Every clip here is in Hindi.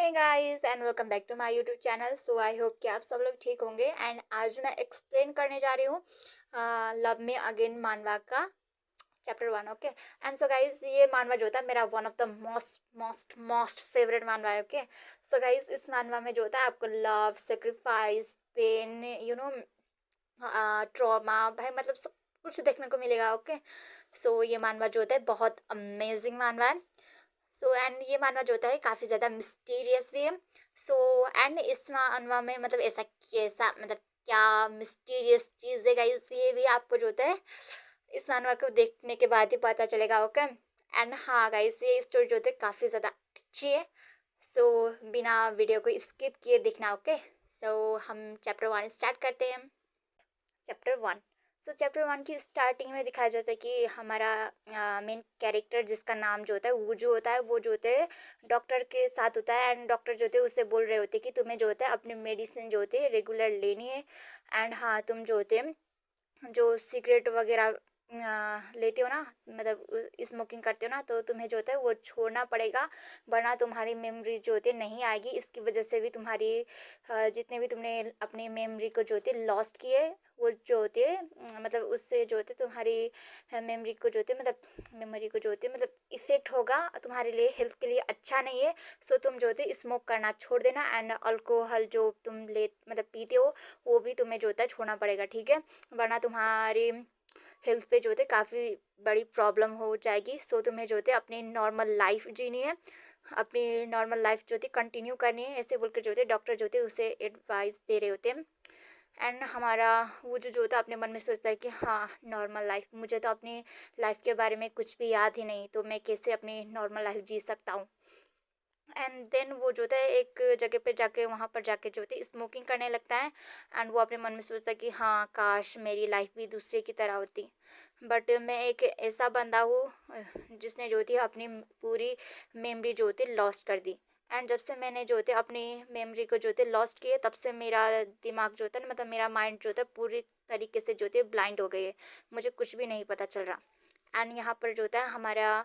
Hey guys and welcome back to my YouTube channel. So I hope कि आप सब लोग ठीक होंगे। एंड आज मैं एक्सप्लेन करने जा रही हूँ लव मी अगेन मानवा का chapter 1। Okay and so guys, ये मानवा जो होता है मेरा one of the most most most favourite मानवा है। ओके सो गाइस, इस मानवा में जो होता है आपको लव, सेक्रीफाइस, पेन, ट्रॉमा, भाई मतलब सब कुछ देखने को मिलेगा। ओके सो ये मानवा जो होता है बहुत अमेजिंग मानवा है। सो एंड ये मानवा जो होता है काफ़ी ज़्यादा मिस्टीरियस भी है। सो एंड इस मानवा में मतलब ऐसा कैसा, मतलब क्या मिस्टीरियस चीज़ है गाइस, ये भी आपको जो होता है इस मानवा को देखने के बाद ही पता चलेगा। ओके एंड हाँ गाइस, ये स्टोरी जो होती है काफ़ी ज़्यादा अच्छी है। सो बिना वीडियो को स्किप किए देखना। ओके सो हम चैप्टर 1 स्टार्ट करते हैं। चैप्टर 1। सो चैप्टर 1 की स्टार्टिंग में दिखाया जाता है कि हमारा मेन कैरेक्टर जिसका नाम जो होता है वो जो होता है वो जो होते हैं डॉक्टर के साथ होता है। एंड डॉक्टर जो होते हैं उससे बोल रहे होते हैं कि तुम्हें जो होता है अपनी मेडिसिन जो होती है रेगुलर लेनी है। एंड हाँ, तुम जो होते हैं जो सिगरेट वगैरह लेते हो ना, मतलब स्मोकिंग करते हो ना, तो तुम्हें जो होता है वो छोड़ना पड़ेगा, वरना तुम्हारी मेमोरी जो होती है नहीं आएगी। इसकी वजह से भी तुम्हारी जितने भी तुमने अपनी मेमोरी को जो होती है लॉस्ट की है वो जो होती है मतलब उससे जो होती है तुम्हारी मेमोरी को जो होती है मतलब मेमोरी को जो होती है मतलब इफेक्ट होगा, तुम्हारे लिए हेल्थ के लिए अच्छा नहीं है। सो तुम जो होते है स्मोक करना छोड़ देना। एंड अल्कोहल जो तुम ले मतलब पीते हो वो भी तुम्हें जो होता है छोड़ना पड़ेगा, ठीक है, वरना तुम्हारी हेल्थ पे जो होते काफ़ी बड़ी प्रॉब्लम हो जाएगी। सो तुम्हें जो होते अपनी नॉर्मल लाइफ जीनी है, अपनी नॉर्मल लाइफ जो होती कंटिन्यू करनी है, ऐसे बोल कर जो होते डॉक्टर जो होते उसे एडवाइस दे रहे होते हैं। एंड हमारा वो जो होता है अपने मन में सोचता है कि हाँ नॉर्मल लाइफ, मुझे तो अपनी लाइफ के बारे में कुछ भी याद ही नहीं, तो मैं कैसे अपनी नॉर्मल लाइफ जी सकता हूँ। एंड देन वो जो होता है एक जगह पे जाके वहाँ पर जाके जो होती है स्मोकिंग करने लगता है। एंड वो अपने मन में सोचता है कि हाँ काश मेरी लाइफ भी दूसरे की तरह होती, बट मैं एक ऐसा बंदा हूँ जिसने जो होती है अपनी पूरी मेमोरी जो होती है लॉस्ट कर दी। एंड जब से मैंने जो होते अपनी मेमोरी को जो होते लॉस्ट किए, तब से मेरा दिमाग जो होता है ना, मतलब मेरा माइंड जो होता है पूरी तरीके से जो होती है ब्लाइंड हो गई है, मुझे कुछ भी नहीं पता चल रहा। एंड यहाँ पर जो होता है हमारा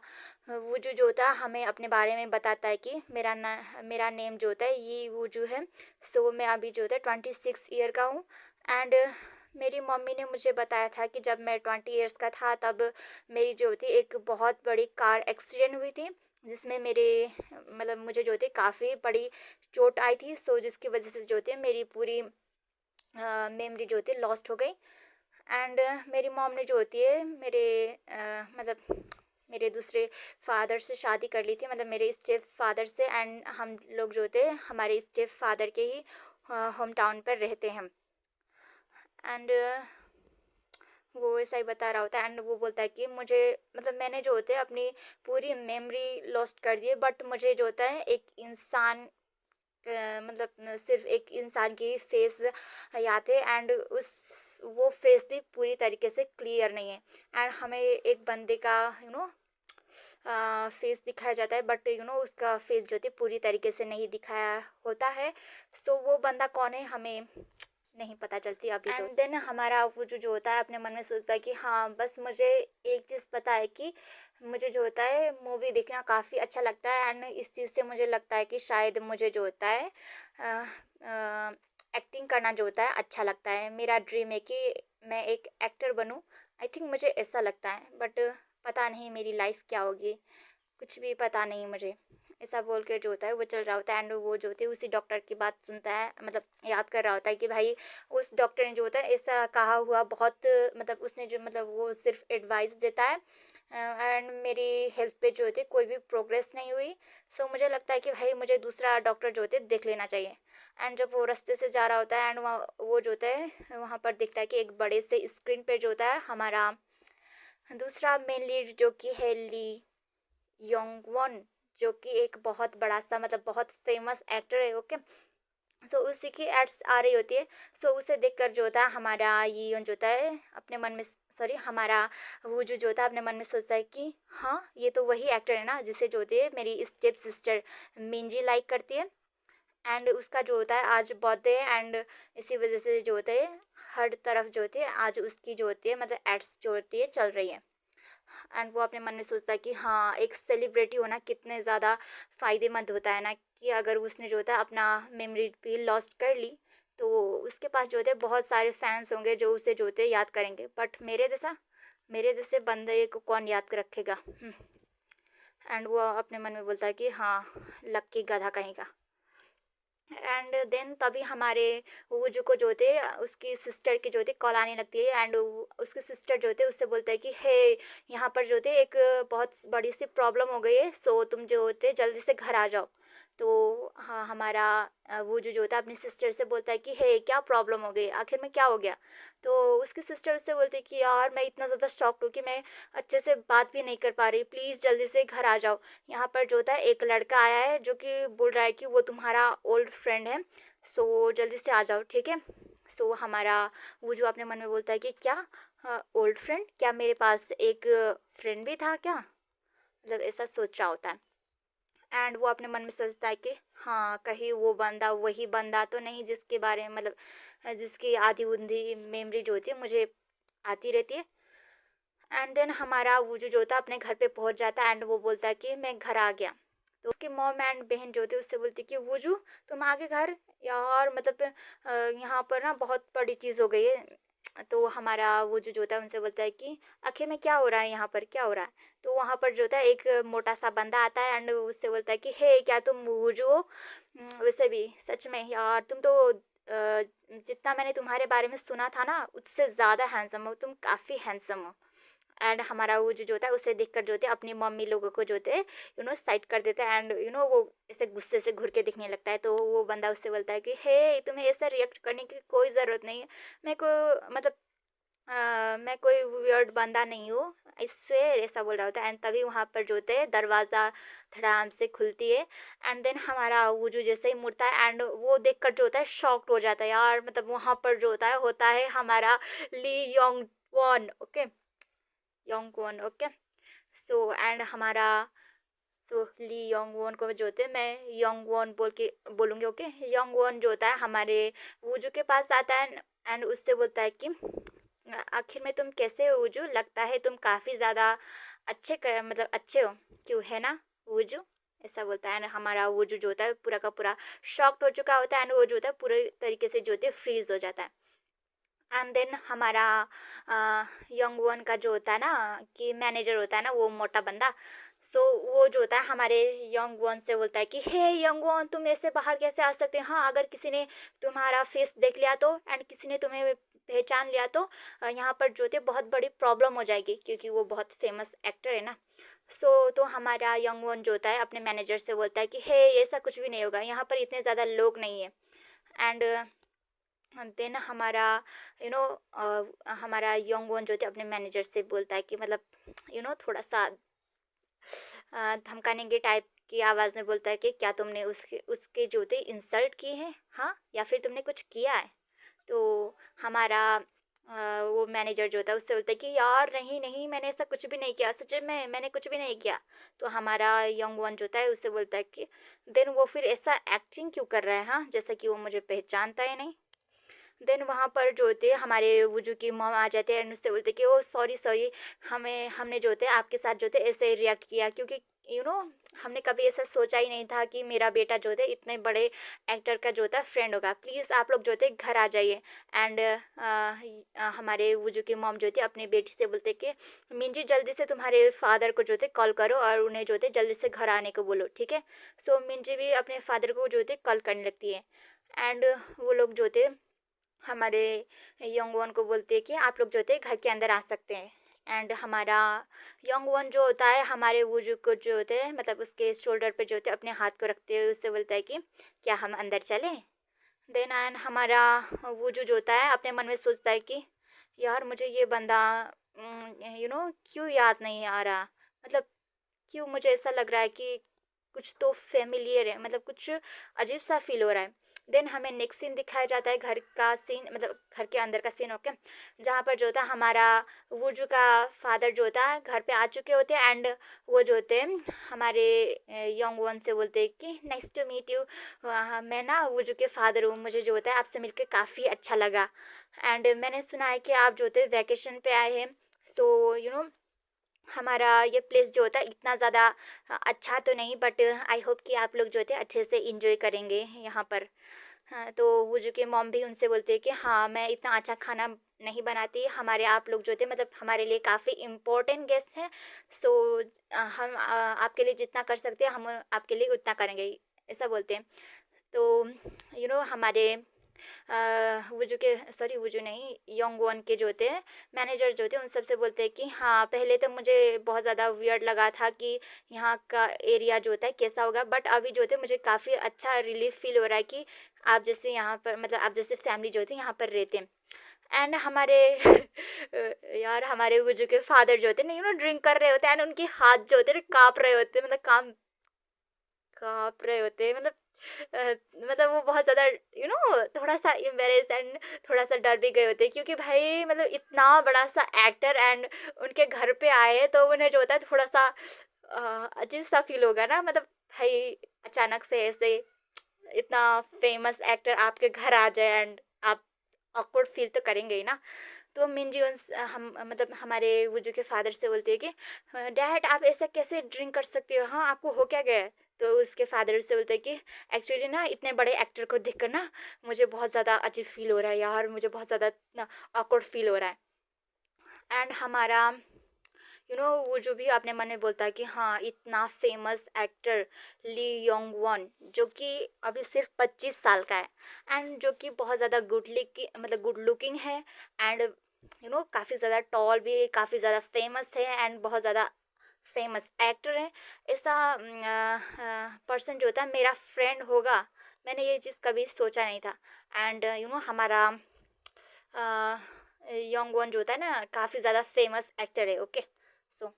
वो जो होता है हमें अपने बारे में बताता है कि मेरा नेम जो होता है ये वुजू है। सो मैं अभी जो होता है 26 ईयर का हूँ। एंड मेरी मम्मी ने मुझे बताया था कि जब मैं 20 ईयर्स का था तब मेरी जो होती एक बहुत बड़ी कार एक्सीडेंट हुई थी, जिसमें मेरे मतलब मुझे जो होती काफ़ी बड़ी चोट आई थी। सो जिसकी वजह से जो होती है मेरी पूरी मेमोरी जो होती है लॉस्ट हो गई। एंड मेरी मॉम ने जो होती है मेरे मतलब मेरे दूसरे फादर से शादी कर ली थी, मतलब मेरे स्टेप फादर से। एंड हम लोग जो होते हैं हमारे स्टेप फादर के ही होम टाउन पर रहते हैं। एंड वो ऐसा ही बता रहा होता है। एंड वो बोलता है कि मुझे मतलब मैंने जो होते हैं अपनी पूरी मेमोरी लॉस्ट कर दी है, बट मुझे जो होता है एक इंसान मतलब सिर्फ एक इंसान की फेस याद है। एंड उस वो फेस भी पूरी तरीके से क्लियर नहीं है। एंड हमें एक बंदे का फेस दिखाया जाता है, बट उसका फेस जो होती है पूरी तरीके से नहीं दिखाया होता है। सो वो बंदा कौन है हमें नहीं पता चलती अभी तो। एंड देन हमारा वो जो होता है अपने मन में सोचता है कि हाँ बस मुझे एक चीज़ पता है कि मुझे जो होता है मूवी देखना काफ़ी अच्छा लगता है। एंड इस चीज़ से मुझे लगता है कि शायद मुझे जो होता है एक्टिंग करना जो होता है अच्छा लगता है। मेरा ड्रीम है कि मैं एक एक्टर बनूं। आई थिंक मुझे ऐसा लगता है, बट पता नहीं मेरी लाइफ क्या होगी, कुछ भी पता नहीं मुझे। ऐसा बोल के जो होता है वो चल रहा होता है। एंड वो जो होती है उसी डॉक्टर की बात सुनता है, मतलब याद कर रहा होता है कि भाई उस डॉक्टर ने जो होता है ऐसा कहा हुआ बहुत, मतलब उसने जो मतलब वो सिर्फ एडवाइस देता है। एंड मेरी हेल्थ पे जो होती है कोई भी प्रोग्रेस नहीं हुई। सो मुझे लगता है कि भाई मुझे दूसरा डॉक्टर जो होते है देख लेना चाहिए। एंड जब वो रास्ते से जा रहा होता है एंड वो जो होता है वहाँ पर दिखता है कि एक बड़े से स्क्रीन पे जो होता है हमारा दूसरा मेन लीड जो कि है ली योंग वॉन, जो कि एक बहुत बड़ा सा मतलब बहुत फेमस एक्टर है। ओके सो उसी की एड्स आ रही होती है। सो उसे देखकर जो होता है हमारा ये जो होता है अपने मन में सॉरी हमारा वो जो होता है अपने मन में सोचता है कि हाँ ये तो वही एक्टर है ना जिसे जो होती है मेरी स्टेप सिस्टर मिंजी लाइक करती है। एंड उसका जो होता है आज बर्थडे है। एंड इसी वजह से जो होता है हर तरफ जो होती है आज उसकी जो होती है मतलब एड्स जो होती है चल रही है। एंड वो अपने मन में सोचता है कि हाँ, एक सेलिब्रिटी होना कितने ज़्यादा फ़ायदेमंद होता है ना, कि अगर उसने जो होता है अपना मेमोरी भी लॉस्ट कर ली, तो उसके पास जो होते हैं बहुत सारे फैंस होंगे जो उसे जो होते हैं याद करेंगे। बट मेरे जैसे बंदे को कौन याद रखेगा? एंड वो अपने मन में बोलता है कि हाँ, लक्की गधा कहीं का। एंड देन तभी हमारे वूजू को जो थे उसकी सिस्टर की जो थे कॉल आने लगती है, एंड उसके सिस्टर जो थे उससे बोलते हैं कि हे, यहाँ पर जो थे एक बहुत बड़ी सी प्रॉब्लम हो गई है, सो तुम जो होते जल्दी से घर आ जाओ। तो हाँ, हमारा वूजू जो होता है अपनी सिस्टर से बोलता है कि हे, क्या प्रॉब्लम हो गई, आखिर में क्या हो गया? तो उसकी सिस्टर उससे बोलती है कि यार, मैं इतना ज़्यादा शॉक्ड हूँ कि मैं अच्छे से बात भी नहीं कर पा रही, प्लीज़ जल्दी से घर आ जाओ। यहाँ पर जो होता है एक लड़का आया है जो कि बोल रहा है कि वो तुम्हारा ओल्ड फ्रेंड है, सो जल्दी से आ जाओ, ठीक है? सो हमारा वो जो अपने मन में बोलता है कि क्या ओल्ड फ्रेंड, क्या मेरे पास एक फ्रेंड भी था क्या? मतलब ऐसा सोच रहा होता है। एंड वो अपने मन में सोचता है कि हाँ, कहीं वो बंदा वही बंदा तो नहीं जिसके बारे में मतलब जिसकी आधी उंधी मेमोरी जो होती है मुझे आती रहती है। एंड देन हमारा वूजू जो था अपने घर पे पहुंच जाता है, एंड वो बोलता है कि मैं घर आ गया। तो उसके मॉम एंड बहन जो थे उससे बोलती कि वूजू, तुम आ गए घर? यार मतलब यहाँ पर ना बहुत बड़ी चीज़ हो गई है। तो हमारा वूजू जो था उनसे बोलता है कि आखिर में क्या हो रहा है, यहाँ पर क्या हो रहा है? तो वहाँ पर जो था एक मोटा सा बंदा आता है, एंड उससे बोलता है कि हे, क्या तुम वूजू हो? वैसे भी सच में यार, तुम तो जितना मैंने तुम्हारे बारे में सुना था ना उससे ज़्यादा हैंडसम हो, तुम काफ़ी हैंडसम हो। एंड हमारा वो जो होता है उसे देखकर जो होते हैं अपनी मम्मी लोगों को जो होते हैं साइड कर देता है, एंड वो ऐसे गुस्से से घूर के दिखने लगता है। तो वो बंदा उससे बोलता है कि हे, तुम्हें ऐसा रिएक्ट करने की कोई ज़रूरत नहीं है। मैं को मतलब मैं कोई वियर्ड बंदा नहीं हूँ, आई स्वेयर, ऐसा बोल रहा होता है। एंड तभी वहाँ पर जो होते हैं दरवाज़ा धड़ाम से खुलती है, एंड देन हमारा वूजू जैसे ही मुड़ता है, एंड वो देखकर जो होता है शॉक्ड हो जाता है यार। मतलब वहाँ पर जो होता है हमारा Lee Yong Won, okay, Yong Won, okay. So and हमारा ली योंग वॉन को जो होते हैं मैं योंग वॉन बोल के बोलूँगी, ओके। योंग वॉन जो होता है हमारे वूजू के पास आता है, एंड उससे बोलता है कि आखिर में तुम कैसे हो वूजू? लगता है तुम काफ़ी ज़्यादा मतलब अच्छे हो, क्यों है ना वूजू? ऐसा बोलता है। एंड हमारा वूजू जो होता है पूरा का पूरा शॉक्ड हो चुका होता है, एंड वो जो होता है पूरे तरीके से जो होते है फ्रीज हो जाता है। एंड देन हमारा यंग वन का जो होता है ना कि मैनेजर होता है ना, वो मोटा बंदा, सो वो जो होता है हमारे यंग वन से बोलता है कि हे यंग वन, तुम ऐसे बाहर कैसे आ सकते हो? हाँ, अगर किसी ने तुम्हारा फेस देख लिया तो, एंड किसी ने तुम्हें पहचान लिया तो यहाँ पर जो थे बहुत बड़ी प्रॉब्लम हो जाएगी, क्योंकि वो बहुत फेमस एक्टर है ना। तो हमारा यंग वन जो होता है अपने मैनेजर से बोलता है कि हे, ऐसा कुछ भी नहीं होगा, यहाँ पर इतने ज़्यादा लोग नहीं है। एंड देन हमारा हमारा यंग वन जो थे अपने मैनेजर से बोलता है कि मतलब थोड़ा सा धमकाने के टाइप की आवाज़ में बोलता है कि क्या तुमने उसके उसके जो थे इंसल्ट की है, हाँ, या फिर तुमने कुछ किया है? तो हमारा वो मैनेजर जो था उससे बोलता है कि यार नहीं नहीं, मैंने ऐसा कुछ भी नहीं किया, सच में मैंने कुछ भी नहीं किया। तो हमारा यंग वन जो होता है उससे बोलता है कि देन वो फिर ऐसा एक्टिंग क्यों कर रहा है, हाँ, जैसा कि वो मुझे पहचानता है नहीं। देन वहाँ पर जो होते हैं हमारे वुजू की मॉम आ जाते हैं, एंड उससे बोलते हैं कि ओ सॉरी सॉरी, हमने जो होते हैं आपके साथ जो होते ऐसे रिएक्ट किया, क्योंकि यू नो हमने कभी ऐसा सोचा ही नहीं था कि मेरा बेटा जो होता है इतने बड़े एक्टर का जो होता है फ्रेंड होगा। प्लीज़ आप लोग जो होते घर आ जाइए। एंड हमारे वुजू की मॉम जो होती है अपनी बेटी से बोलते कि मिंजी, जल्दी से तुम्हारे फादर को जो होते कॉल करो और उन्हें जो होते जल्दी से घर आने को बोलो, ठीक है? सो मिंजी भी अपने फादर को जो होते कॉल करने लगती है, एंड वो लोग जो होते हमारे यंग वन को बोलते हैं कि आप लोग जो होते हैं घर के अंदर आ सकते हैं। एंड हमारा यंग वन जो होता है हमारे वुजू को जो होते हैं मतलब उसके शोल्डर पे जो होते हैं अपने हाथ को रखते हुए उससे बोलता है कि क्या हम अंदर चलें? देन एंड हमारा वुजू जो होता है अपने मन में सोचता है कि यार, मुझे ये बंदा क्यों याद नहीं आ रहा, मतलब क्यों मुझे ऐसा लग रहा है कि कुछ तो फेमिलियर है, मतलब कुछ अजीब सा फील हो रहा है। देन हमें नेक्स्ट सीन दिखाया जाता है घर का सीन, मतलब घर के अंदर का सीन, ओके, जहाँ पर जो होता है हमारा वुजू का फादर जो होता है घर पे आ चुके होते हैं, एंड वो जो होते हैं हमारे यंग वन से बोलते हैं कि नाइस टू मीट यू, मैं ना वुजू के फादर हूँ, मुझे जो होता है आपसे मिलकर काफ़ी अच्छा लगा। एंड मैंने सुना है कि आप जो होते हैं वैकेशन पे आए हैं, सो हमारा ये प्लेस जो होता है इतना ज़्यादा अच्छा तो नहीं, बट आई होप कि आप लोग जो होते हैं अच्छे से इंजॉय करेंगे यहाँ पर। हाँ, तो वो जो कि मॉम भी उनसे बोलते हैं कि हाँ, मैं इतना अच्छा खाना नहीं बनाती, हमारे आप लोग जो थे मतलब हमारे लिए काफ़ी इम्पोर्टेंट गेस्ट हैं। सो हम आपके लिए जितना कर सकते हैं हम आपके लिए उतना करेंगे, ऐसा बोलते हैं। तो हमारे वुजू के, सॉरी वुजू नहीं, योंग वॉन के जो होते हैं मैनेजर जो होते हैं उन सबसे बोलते हैं कि हाँ, पहले तो मुझे बहुत ज़्यादा वियर्ड लगा था कि यहाँ का एरिया जो होता है कैसा होगा, बट अभी जो होते हैं मुझे काफ़ी अच्छा रिलीफ फील हो रहा है कि आप जैसे यहाँ पर मतलब आप जैसे फैमिली जो होती है यहाँ पर रहते हैं। एंड हमारे यार हमारे वुजू के फादर जो होते हैं ना ड्रिंक कर रहे होते हैं एंड उनके हाथ जो होते हैं ना काँप रहे होते हैं, मतलब काम काँप रहे होते हैं, मतलब अ, मतलब वो बहुत ज़्यादा थोड़ा-सा एम्बैरेस्ड एंड थोड़ा-सा डर भी गए होते हैं, क्योंकि भाई मतलब इतना बड़ा-सा एक्टर एंड उनके घर पे आए हैं, तो उन्हें जो होता है थोड़ा-सा अजीब-सा फ़ील होगा ना, मतलब भाई अचानक से ऐसे इतना फ़ेमस एक्टर आपके घर आ जाए एंड आप ऑकवर्ड फ़ील तो करेंगे ही ना। तो मिंजी हम मतलब हमारे वुजू के फादर से बोलती है कि डैड आप ऐसा कैसे ड्रिंक कर सकते हो, हाँ आपको हो क्या गया है? तो उसके फादर से बोलते हैं कि एक्चुअली ना इतने बड़े एक्टर को देखकर ना मुझे बहुत ज़्यादा अजीब फील हो रहा है यार, मुझे बहुत ज़्यादा ना ऑकवर्ड फील हो रहा है। एंड हमारा वो जो भी आपने मन में बोलता है कि हाँ इतना फेमस एक्टर ली योंग वॉन जो कि अभी सिर्फ 25 साल का है एंड जो कि बहुत ज़्यादा गुड लुकिंग है एंड काफ़ी ज़्यादा टॉल भी, काफ़ी ज़्यादा फेमस है एंड बहुत ज़्यादा फेमस एक्टर है। ऐसा पर्सन जो होता है मेरा फ्रेंड होगा, मैंने ये चीज़ कभी सोचा नहीं था। एंड हमारा योंग वॉन जो होता है ना काफ़ी ज़्यादा फेमस एक्टर है, ओके। सो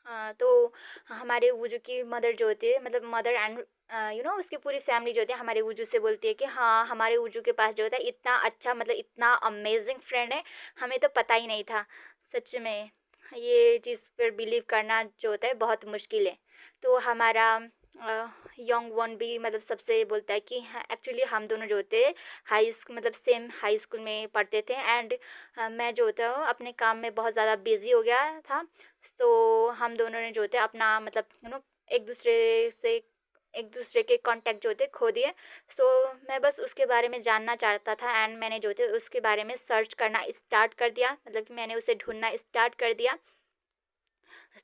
हाँ, तो हमारे वुजू की मदर जो होती है मतलब मदर एंड उसकी पूरी फैमिली जो होती है हमारे वुजू से बोलती है कि हाँ हमारे वुजू के पास जो होता है इतना अच्छा मतलब इतना अमेजिंग फ्रेंड है, हमें तो पता ही नहीं था। सच में ये चीज़ पर बिलीव करना जो होता है बहुत मुश्किल है। तो हमारा योंग वन भी मतलब सबसे बोलता है कि एक्चुअली हम दोनों जो होते हैं हाई स्कूल मतलब सेम हाई स्कूल में पढ़ते थे एंड मैं जो होता हूँ अपने काम में बहुत ज़्यादा बिजी हो गया था। तो हम दोनों ने जो होते अपना मतलब एक दूसरे से एक दूसरे के कांटेक्ट जो होते खो दिए। सो मैं बस उसके बारे में जानना चाहता था एंड मैंने जो होते उसके बारे में सर्च करना स्टार्ट कर दिया, मतलब कि मैंने उसे ढूंढना स्टार्ट कर दिया।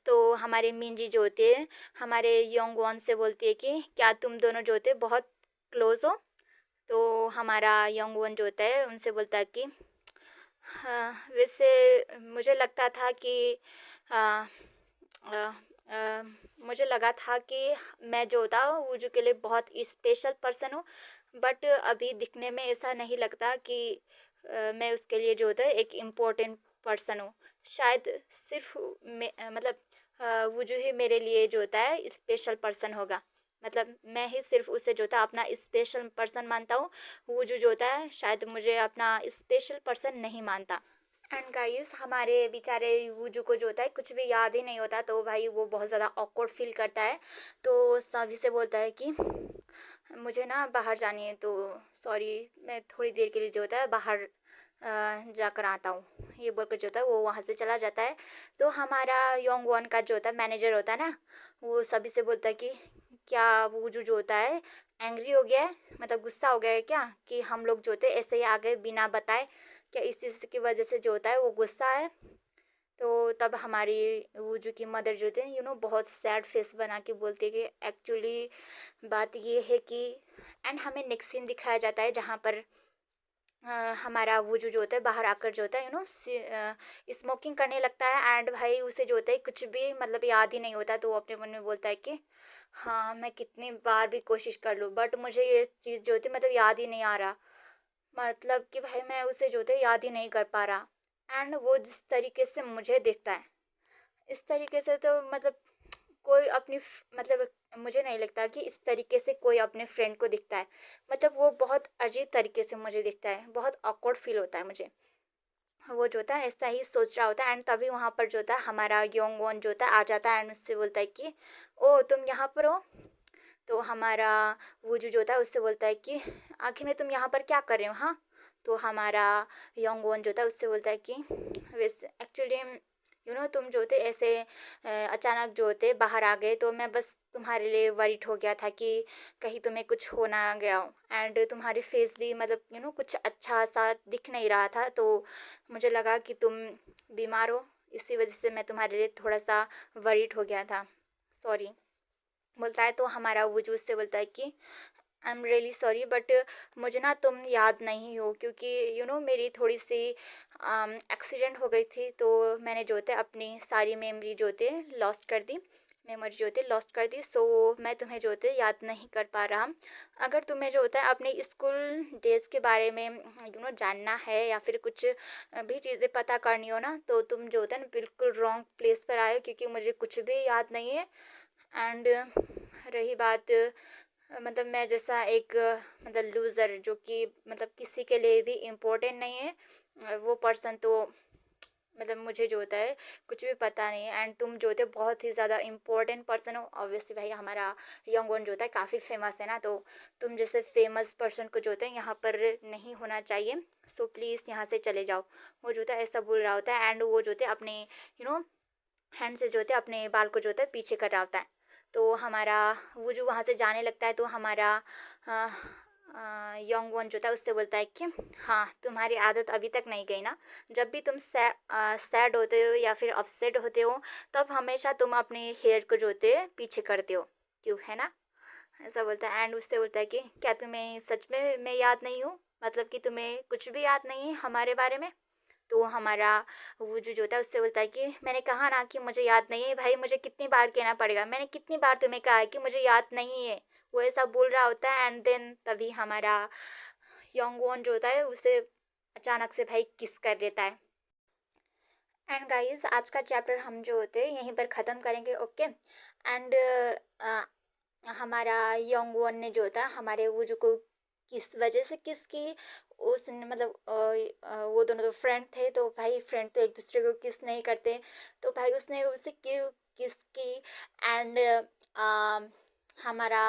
तो हमारे मिंजी जो होते हैं हमारे योंग वॉन से बोलती है कि क्या तुम दोनों जो होते बहुत क्लोज हो? तो हमारा योंग वॉन जो होता है उनसे बोलता है कि हाँ, वैसे मुझे लगता था कि अ, अ, अ, मुझे लगा था कि मैं जो होता हूँ वुजू के लिए बहुत स्पेशल पर्सन हूँ, बट अभी दिखने में ऐसा नहीं लगता कि मैं उसके लिए जो होता है एक इम्पोर्टेंट पर्सन हूँ। शायद सिर्फ मतलब वुजू ही मेरे लिए जो होता है स्पेशल पर्सन होगा, मतलब मैं ही सिर्फ उसे जो होता है अपना स्पेशल पर्सन मानता हूँ। वुजू जो होता है शायद मुझे अपना स्पेशल पर्सन नहीं मानता। एंड गाइस हमारे बेचारे वुजू को जो होता है कुछ भी याद ही नहीं होता, तो भाई वो बहुत ज़्यादा ऑकवर्ड फील करता है। तो सभी से बोलता है कि मुझे ना बाहर जानी है, तो सॉरी मैं थोड़ी देर के लिए जो होता है बाहर जाकर आता हूँ, ये बोलकर जो होता है वो वहाँ से चला जाता है। तो हमारा योंग वॉन का जो होता है मैनेजर होता है ना, वो सभी से बोलता है कि क्या वुजू जो होता है एंग्री हो गया है, मतलब गुस्सा हो गया है क्या कि हम लोग जो होते हैं ऐसे ही आ गए बिना बताए, क्या इस चीज़ की वजह से जो होता है वो गुस्सा है? तो तब हमारी वुजू की मदर जो होते हैं बहुत सैड फेस बना के बोलती है कि एक्चुअली बात ये है कि एंड हमें नेक्स्ट सीन दिखाया जाता है जहाँ पर हमारा वुजू जो होता है बाहर आकर जो होता है स्मोकिंग करने लगता है एंड भाई उसे जो होता है कुछ भी मतलब याद ही नहीं होता, तो वो अपने मन में बोलता है कि हाँ मैं कितनी बार भी कोशिश कर लूँ बट मुझे ये चीज़ जो होती है मतलब याद ही नहीं आ रहा, मतलब कि भाई मैं उसे जो होता है याद ही नहीं कर पा रहा। एंड वो जिस तरीके से मुझे देखता है इस तरीके से तो मतलब कोई मतलब मुझे नहीं लगता कि इस तरीके से कोई अपने फ्रेंड को दिखता है, मतलब वो बहुत अजीब तरीके से मुझे दिखता है, बहुत ऑकवर्ड फील होता है मुझे। वो जो होता है ऐसा ही सोच रहा होता है एंड तभी वहाँ पर जो होता है हमारा योंग वॉन जो होता है आ जाता है एंड उससे बोलता है कि ओ तुम यहाँ पर हो? तो हमारा वो जो होता है उससे बोलता है कि आखिर में तुम यहाँ पर क्या कर रहे हो? हाँ, तो हमारा योंग वॉन जो होता है उससे बोलता है कि वैसे एक्चुअली तुम जो थे ऐसे अचानक जो थे बाहर आ गए, तो मैं बस तुम्हारे लिए वरीड हो गया था कि कहीं तुम्हें कुछ हो ना गया हो। एंड तुम्हारी फेस भी मतलब कुछ अच्छा सा दिख नहीं रहा था, तो मुझे लगा कि तुम बीमार हो, इसी वजह से मैं तुम्हारे लिए थोड़ा सा वरीड हो गया था। सॉरी। बोलता है तो हमारा वजूद से बोलता है कि I am really sorry, but मुझे ना तुम याद नहीं हो, क्योंकि मेरी थोड़ी सी एक्सीडेंट हो गई थी, तो मैंने जो थे अपनी सारी मेमोरी जो थे लॉस्ट कर दी, मेमोरी जो थे लॉस्ट कर दी। सो मैं तुम्हें जो थे याद नहीं कर पा रहा। अगर तुम्हें जो होता है अपने स्कूल डेज के बारे में जानना है, या फिर कुछ भी चीज़ें पता करनी हो ना, तो तुम जो होता है ना बिल्कुल रॉन्ग प्लेस पर आए हो, क्योंकि मुझे कुछ भी याद नहीं है। एंड रही बात मतलब मैं जैसा एक मतलब लूज़र, जो कि मतलब किसी के लिए भी इम्पोर्टेंट नहीं है, वो पर्सन, तो मतलब मुझे जो होता है कुछ भी पता नहीं है। एंड तुम जो होते हो बहुत ही ज़्यादा इम्पोर्टेंट पर्सन हो। ऑब्वियसली भाई हमारा यंग वन जो होता है काफ़ी फेमस है ना, तो तुम जैसे फेमस पर्सन को जो होता है यहाँ पर नहीं होना चाहिए। सो प्लीज़ यहाँ से चले जाओ। वो जो होता है ऐसा बोल रहा होता है, एंड वो जो होते है अपने हैंड से जो होते हैं अपने बाल को जो होता है पीछे कर रहा होता है। तो हमारा वो जो वहाँ से जाने लगता है, तो हमारा यंग वन जो था उससे बोलता है कि हाँ, तुम्हारी आदत अभी तक नहीं गई ना। जब भी तुम सैड होते हो या फिर अपसेट होते हो, तब हमेशा तुम अपने हेयर को जो होते हैं पीछे करते हो, क्यों, है ना? ऐसा बोलता है। एंड उससे बोलता है कि क्या तुम्हें सच में मैं याद नहीं हूँ, मतलब कि तुम्हें कुछ भी याद नहीं है हमारे बारे में? तो हमारा वो जो होता है उससे बोलता है कि मैंने कहा ना कि मुझे याद नहीं है भाई, मुझे कितनी बार कहना पड़ेगा, मैंने कितनी बार तुम्हें कहा है कि मुझे याद नहीं है। वो ऐसा बोल रहा होता है, एंड देन तभी हमारा यंग वन जो होता है उसे अचानक से भाई किस कर लेता है। एंड गाइस आज का चैप्टर हम जो होते हैं यहीं पर ख़त्म करेंगे, ओके। एंड हमारा यंग वन ने जो होता है हमारे वो जो को किस वजह से किस की, उसने मतलब वो दोनों तो फ्रेंड थे, तो भाई फ्रेंड तो एक दूसरे को किस नहीं करते, तो भाई उसने उसे क्यों किस की। एंड हमारा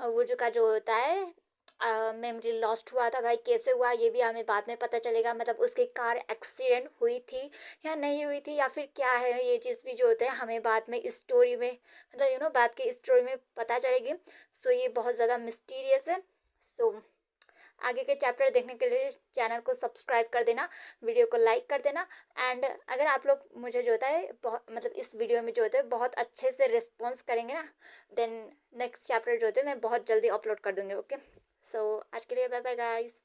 वो जो का जो होता है मेमोरी लॉस्ट हुआ था भाई, कैसे हुआ ये भी हमें बाद में पता चलेगा, मतलब उसकी कार एक्सीडेंट हुई थी या नहीं हुई थी, या फिर क्या है, ये चीज़ भी जो होता है हमें बाद में स्टोरी में मतलब बाद की स्टोरी में पता चलेगी। सो ये बहुत ज़्यादा मिस्टीरियस है। सो आगे के चैप्टर देखने के लिए चैनल को सब्सक्राइब कर देना, वीडियो को लाइक कर देना। एंड अगर आप लोग मुझे जो होता है बहुत मतलब इस वीडियो में जो होता है बहुत अच्छे से रिस्पॉन्स करेंगे ना, देन नेक्स्ट चैप्टर जो होते हैं मैं बहुत जल्दी अपलोड कर दूँगी, ओके। सो आज के लिए बाय बाय गाइस।